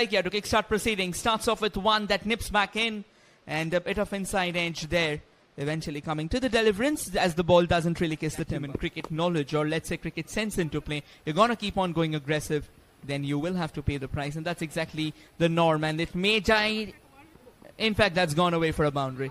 Saikia to kickstart proceedings. Starts off with one that nips back in and a bit of inside edge there. Eventually coming to the deliverance as the ball doesn't really kiss the timber. Cricket knowledge, or let's say cricket sense, into play. You're going to keep on going aggressive, then you will have to pay the price, and that's exactly the norm. And it may die. In fact, that's gone away for a boundary.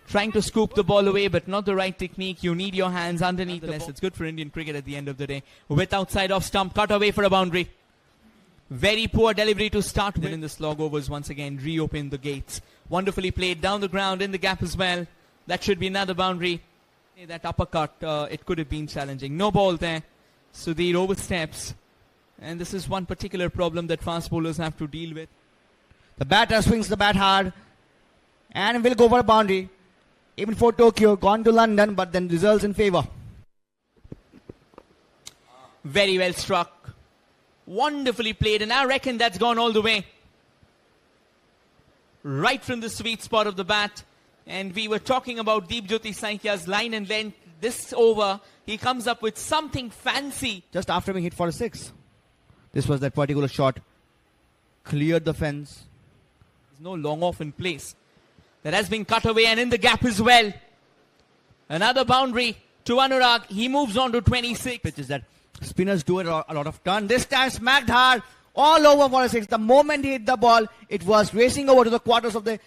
Trying to scoop the ball away, but not the right technique. You need your hands underneath the ball. It's good for Indian cricket at the end of the day. With outside off stump, cut away for a boundary. Very poor delivery to start with. In the slog overs once again reopen the gates. Wonderfully played down the ground in the gap as well. That should be another boundary. That uppercut, it could have been challenging. No ball there. Sudhir oversteps. And this is one particular problem that fast bowlers have to deal with. The batter swings the bat hard and will go for a boundary. Even for Tokyo, gone to London, but then results in favour. Very well struck. Wonderfully played, and I reckon that's gone all the way. Right from the sweet spot of the bat. And we were talking about Deepjyoti Saikia's line and length. This over, he comes up with something fancy. Just after being hit for a six. This was that particular shot. Cleared the fence. There's no long off in place. That has been cut away and in the gap as well. Another boundary to Anurag. He moves on to 26. Pitches that spinners do it a lot of turn. This time smacked hard all over for a six. The moment he hit the ball, it was racing over to the quarters of the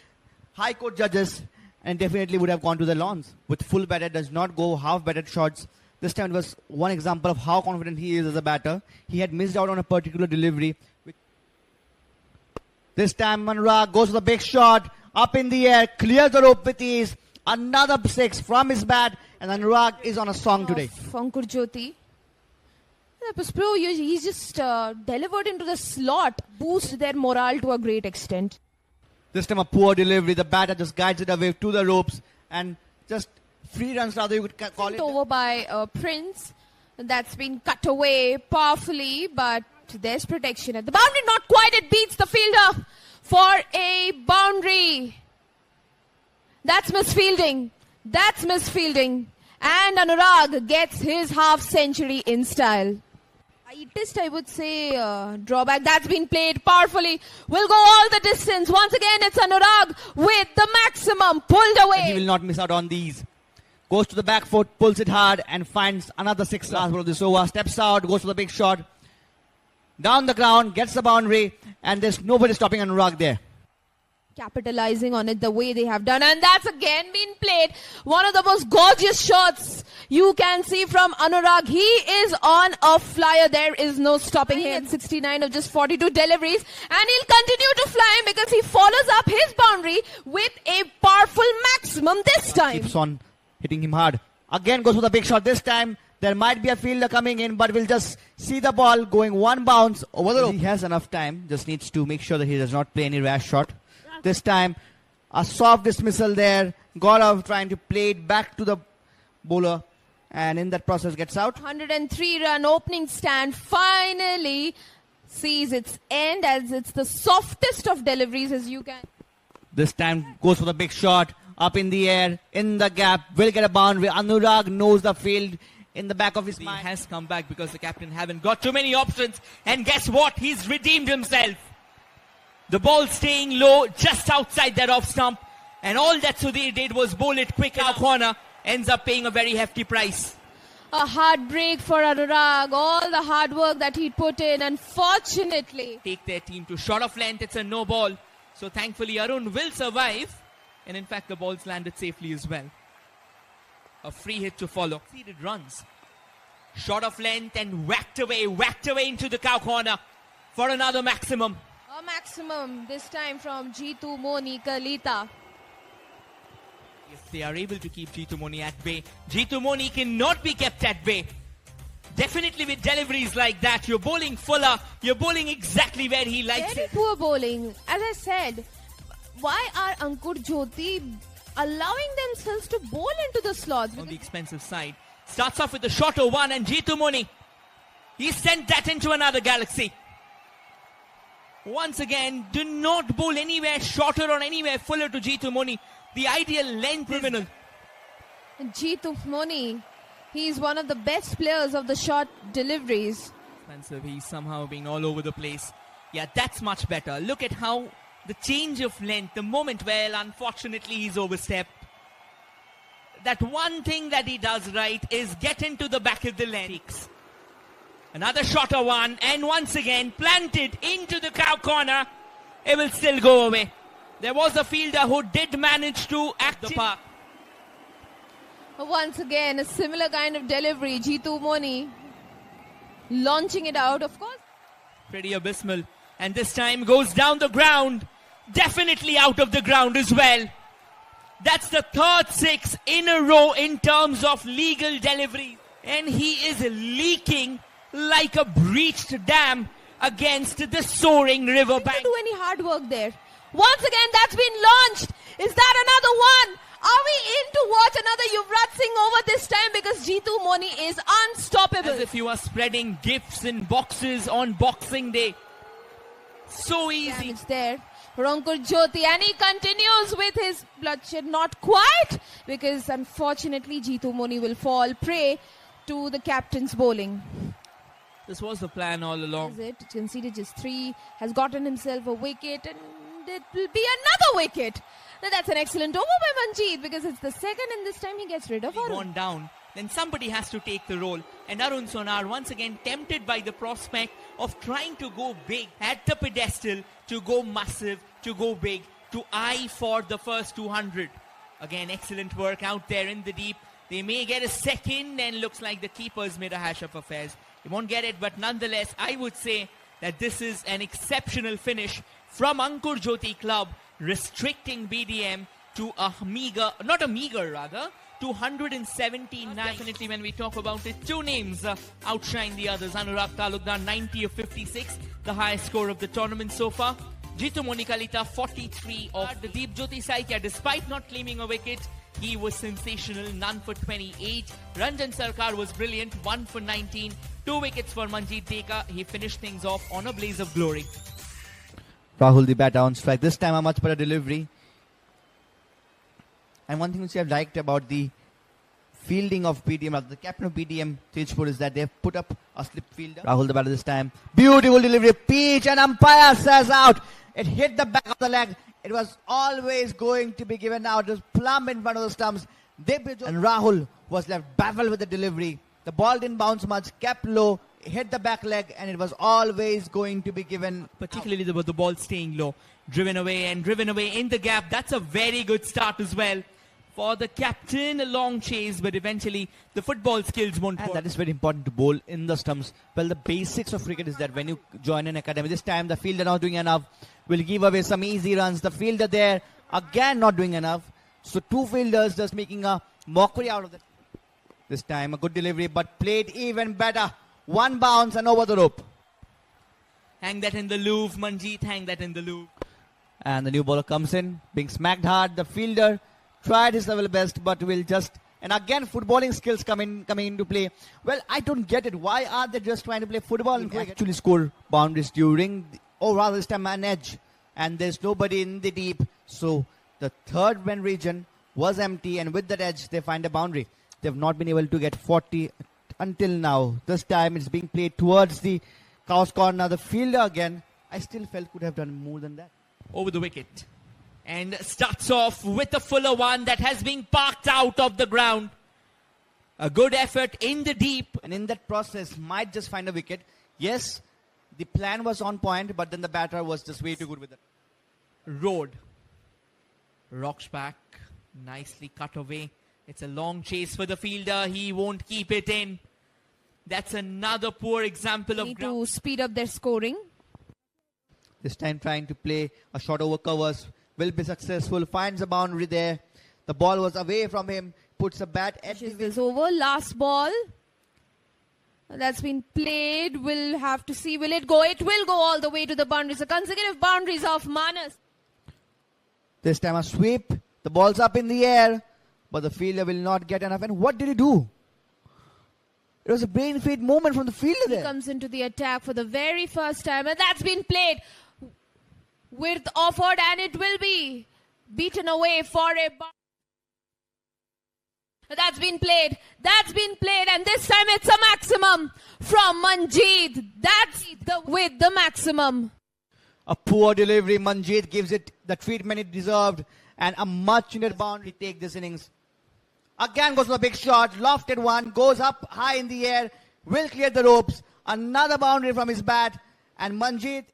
High Court judges and definitely would have gone to the lawns. With full batter, does not go half batted shots. This time it was one example of how confident he is as a batter. He had missed out on a particular delivery. This time Anurag goes for the big shot. Up in the air, clears the rope with ease. Another six from his bat, and Anurag is on a song today. Ankur Jyoti. He's just delivered into the slot, boost their morale to a great extent. This time a poor delivery. The batter just guides it away to the ropes and just free runs, rather you could call it. Over by Prince. That's been cut away powerfully, but there's protection at the boundary. Not quite. It beats the fielder for a boundary. That's misfielding. That's misfielding. And Anurag gets his half century in style. Lightest, I would say, drawback. That's been played powerfully. Will go all the distance. Once again, it's Anurag with the maximum pulled away. And he will not miss out on these. Goes to the back foot, pulls it hard and finds another six last ball of this over. Steps out, goes for the big shot. Down the ground, gets the boundary, and there's nobody stopping Anurag there. Capitalizing on it the way they have done, and that's again been played. One of the most gorgeous shots you can see from Anurag. He is on a flyer. There is no stopping him. 69 of just 42 deliveries, and he'll continue to fly because he follows up his boundary with a powerful maximum this time. Keeps on hitting him hard. Again goes for the big shot. This time there might be a fielder coming in, but we'll just see the ball going one bounce over the rope. He has enough time, just needs to make sure that he does not play any rash shot. This time, a soft dismissal there. Gaurav trying to play it back to the bowler, and in that process gets out. 103 run opening stand finally sees its end, as it's the softest of deliveries as you can. This time goes for the big shot. Up in the air, in the gap, will get a boundary. Anurag knows the field in the back of his mind. He has come back because the captain haven't got too many options, and guess what? He's redeemed himself. The ball staying low just outside that off stump, and all that Sudhir did was bowl it quick in a corner, ends up paying a very hefty price. A hard break for Anurag. All the hard work that he put in, unfortunately. Take their team to short of length. It's a no ball. So thankfully Arun will survive, and in fact the ball's landed safely as well. A free hit to follow. Seeded runs. Short of length and whacked away into the cow corner for another maximum. A maximum, this time from Jeetu Moni Kalita. If they are able to keep Jeetu Moni at bay, Jeetu Moni cannot be kept at bay. Definitely with deliveries like that, you're bowling fuller, you're bowling exactly where he likes Very it. poor bowling. As I said, why are Ankur Jyoti allowing themselves to bowl into the slots? On the expensive side. Starts off with a shorter one, and Jeetu Moni, he sent that into another galaxy. Once again, do not bowl anywhere shorter or anywhere fuller to Jeetu Moni. The ideal length criminal. Jeetu Moni, he's one of the best players of the short deliveries. Expensive, he's somehow been all over the place. Yeah, that's much better. Look at how the change of length, the moment, well, unfortunately he's overstepped. That one thing that he does right is get into the back of the lens. Another shorter one, and once again planted into the cow corner. It will still go away. There was a fielder who did manage to act the part. Once again, a similar kind of delivery. Jeetu Moni launching it out, of course. Pretty abysmal. And this time goes down the ground. Definitely out of the ground as well. That's the third six in a row in terms of legal delivery. And he is leaking like a breached dam against the soaring riverbank. Didn't do any hard work there. Once again, that's been launched. Is that another one? Are we in to watch another Yuvraj Singh over this time? Because Jeetu Moni is unstoppable. As if you are spreading gifts in boxes on Boxing Day. So easy. Damage there for Ankur Jyoti, and he continues with his bloodshed. Not quite, because unfortunately Jeetu Moni will fall prey to the captain's bowling. This was the plan all along. Is it? Conceded just 3, has gotten himself a wicket, and it will be another wicket. Now that's an excellent over by Manjeet, because it's the second, and this time he gets rid of Arun. Gone down, then somebody has to take the role. And Arun Sonar once again tempted by the prospect of trying to go big at the pedestal, to go massive, to go big, to eye for the first 200. Again, excellent work out there in the deep. They may get a second, and looks like the keeper's made a hash of affairs. He won't get it, but nonetheless, I would say that this is an exceptional finish from Ankur Jyoti Club, restricting BDM to a meager, not a meager rather, 279. Definitely when we talk about it, two names outshine the others. Anurag Talukdar, 90 of 56, the highest score of the tournament so far. Jeetu Moni Kalita, 43 of the Deep. Jyoti Saikia, despite not claiming a wicket, he was sensational, none for 28. Ranjan Sarkar was brilliant, 1 for 19. 2 wickets for Manjeet Deka. He finished things off on a blaze of glory. Rahul the batter on strike. This time a much better delivery. And one thing which I've liked about the fielding of BDM, the captain of BDM, Tejpur, is that they've put up a slip fielder. Rahul the batter this time. Beautiful delivery. Pitch, and umpire says out. It hit the back of the leg. It was always going to be given out. It was plumb in front of the stumps. And Rahul was left baffled with the delivery. The ball didn't bounce much, kept low, hit the back leg, and it was always going to be given. Particularly the ball staying low. Driven away and driven away in the gap. That's a very good start as well for the captain. A long chase, but eventually the football skills won't work. And that is very important to bowl in the stumps. Well, the basics of cricket is that when you join an academy, this time the fielder not doing enough, will give away some easy runs. The fielder there, again not doing enough. So 2 fielders just making a mockery out of it. This time a good delivery, but played even better. 1 bounce and over the rope. Hang that in the loop, Manjeet, hang that in the loop. And the new bowler comes in, being smacked hard. The fielder tried his level best, but will just... And again, footballing skills coming into play. Well, I don't get it. Why are they just trying to play football and actually score boundaries during... rather this time an edge. And there's nobody in the deep. So the third man region was empty, and with that edge, they find a boundary. They've not been able to get 40 until now. This time it's being played towards the cow's corner. The fielder again, I still felt could have done more than that. Over the wicket. And starts off with a fuller one that has been parked out of the ground. A good effort in the deep. And in that process, might just find a wicket. Yes, the plan was on point, but then the batter was just way too good with it. Road. Rocks back. Nicely cut away. It's a long chase for the fielder. He won't keep it in. That's another poor example of Need to speed up their scoring. This time trying to play a shot over covers. Will be successful. Finds a boundary there. The ball was away from him. Puts a bat at the This over. Last ball. That's been played. We'll have to see. Will it go? It will go all the way to the boundaries. The consecutive boundaries of Manas. This time a sweep. The ball's up in the air. But the fielder will not get enough. And what did he do? It was a brain fade moment from the fielder there. He comes into the attack for the very first time. And that's been played with offered. And it will be beaten away for a bounce. That's been played. That's been played. And this time it's a maximum from Manjeet. That's with the maximum. A poor delivery. Manjeet gives it the treatment it deserved. And a much needed boundary take this innings. Again goes for a big shot. Lofted one. Goes up high in the air. Will clear the ropes. Another boundary from his bat. And Manjeet.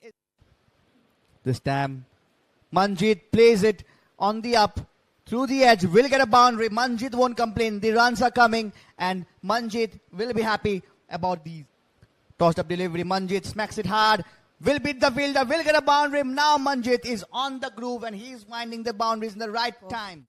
This time Manjeet plays it on the up. Through the edge. Will get a boundary. Manjeet won't complain. The runs are coming. And Manjeet will be happy about these. Tossed up delivery. Manjeet smacks it hard. Will beat the fielder. Will get a boundary. Now Manjeet is on the groove and he's finding the boundaries in the right time.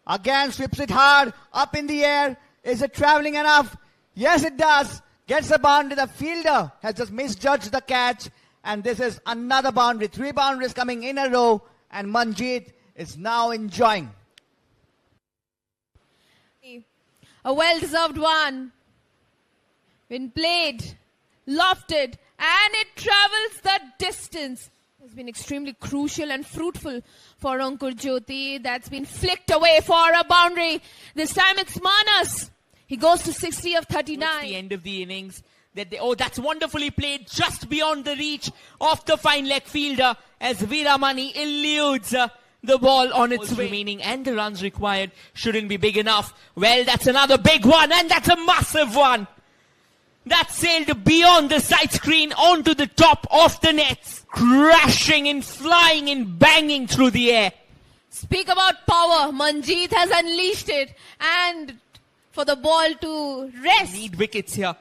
Again sweeps it hard. Up in the air. Is it traveling enough? Yes, it does. Gets a boundary. The fielder has just misjudged the catch. And this is another boundary. 3 boundaries coming in a row. And Manjeet is now enjoying. A well-deserved one. Been played, lofted, and it travels the distance. It's been extremely crucial and fruitful for Ankur Jyoti. That's been flicked away for a boundary. This time it's Manas. He goes to 60 of 39. Towards the end of the innings. That's wonderfully played just beyond the reach of the fine leg fielder as Veeramani eludes the ball on its way. Remaining and the runs required shouldn't be big enough. Well, that's another big one and that's a massive one. That sailed beyond the side screen onto the top of the nets, crashing and flying and banging through the air. Speak about power. Manjeet has unleashed it, and for the ball to rest. Need wickets here.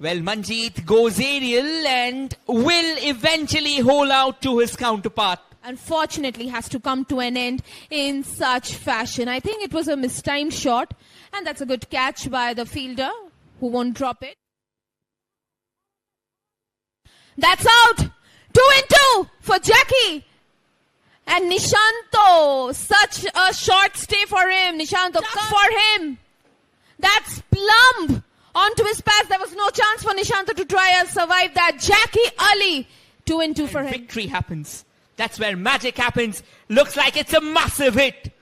Well, Manjeet goes aerial and will eventually hole out to his counterpart. Unfortunately has to come to an end in such fashion. I think it was a mistimed shot, and that's a good catch by the fielder, who won't drop it. That's out! 2 and 2 for Jackie. And Nishanto, such a short stay for him. Nishanto for him. That's plumb onto his pass. There was no chance for Nishanto to try and survive that. Jackie Ali, 2 and 2 for him. Victory happens. That's where magic happens. Looks like it's a massive hit.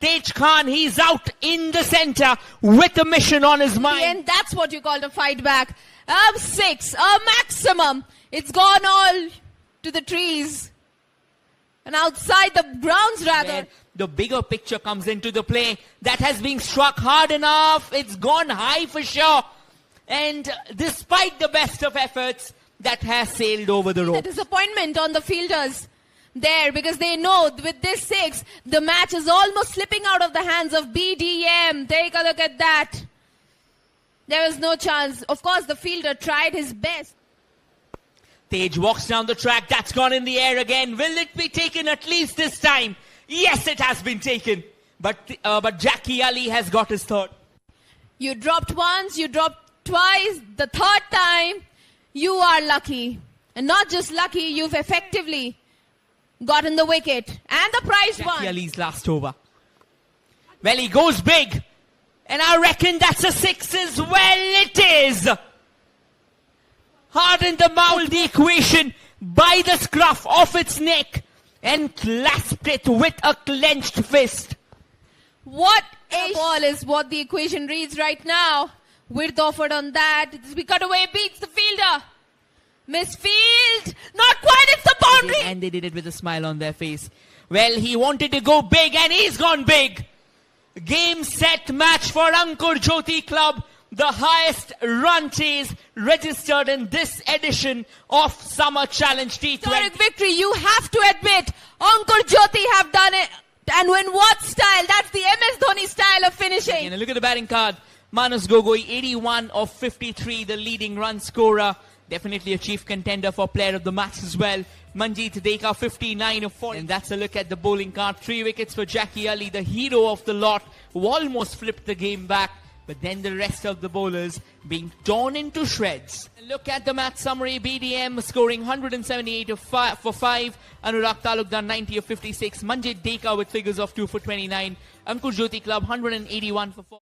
Tej Khan, he's out in the center with a mission on his mind. And that's what you call a fight back. 6, a maximum. It's gone all to the trees. And outside the grounds rather. Where the bigger picture comes into the play. That has been struck hard enough. It's gone high for sure. And despite the best of efforts, that has sailed over the rope. The disappointment on the fielders there, because they know with this 6, the match is almost slipping out of the hands of BDM. Take a look at that. There was no chance. Of course, the fielder tried his best. Tej walks down the track. That's gone in the air again. Will it be taken at least this time? Yes, it has been taken. But Jackie Ali has got his third. You dropped once, you dropped twice. The third time, you are lucky. And not just lucky, you've effectively gotten the wicket and the prize one. Jackie Ali's last over. Well, he goes big. And I reckon that's a 6 as well. It is. Hard in the mouth, the equation by the scruff of its neck and clasped it with a clenched fist. What a ball is what the equation reads right now. Width offered on that. We cut away, beats the fielder. Misfield. Not quite, it's the boundary. And they did it with a smile on their face. Well, he wanted to go big and he's gone big. Game, set, match for Ankur Jyoti Club. The highest run chase registered in this edition of Summer Challenge T20. Historic victory, you have to admit. Ankur Jyoti have done it. And in what style? That's the MS Dhoni style of finishing. And look at the batting card. Manas Gogoi, 81 of 53, the leading run scorer. Definitely a chief contender for player of the match as well. Manjeet Deka, 59 of 40. And that's a look at the bowling card. 3 wickets for Jackie Ali, the hero of the lot, who almost flipped the game back. But then the rest of the bowlers being torn into shreds. Look at the match summary. BDM scoring 178 for 5. Anurag Talukdar 90 of 56. Manjeet Deka with figures of 2 for 29. Ankur Jyoti Club 181 for 4.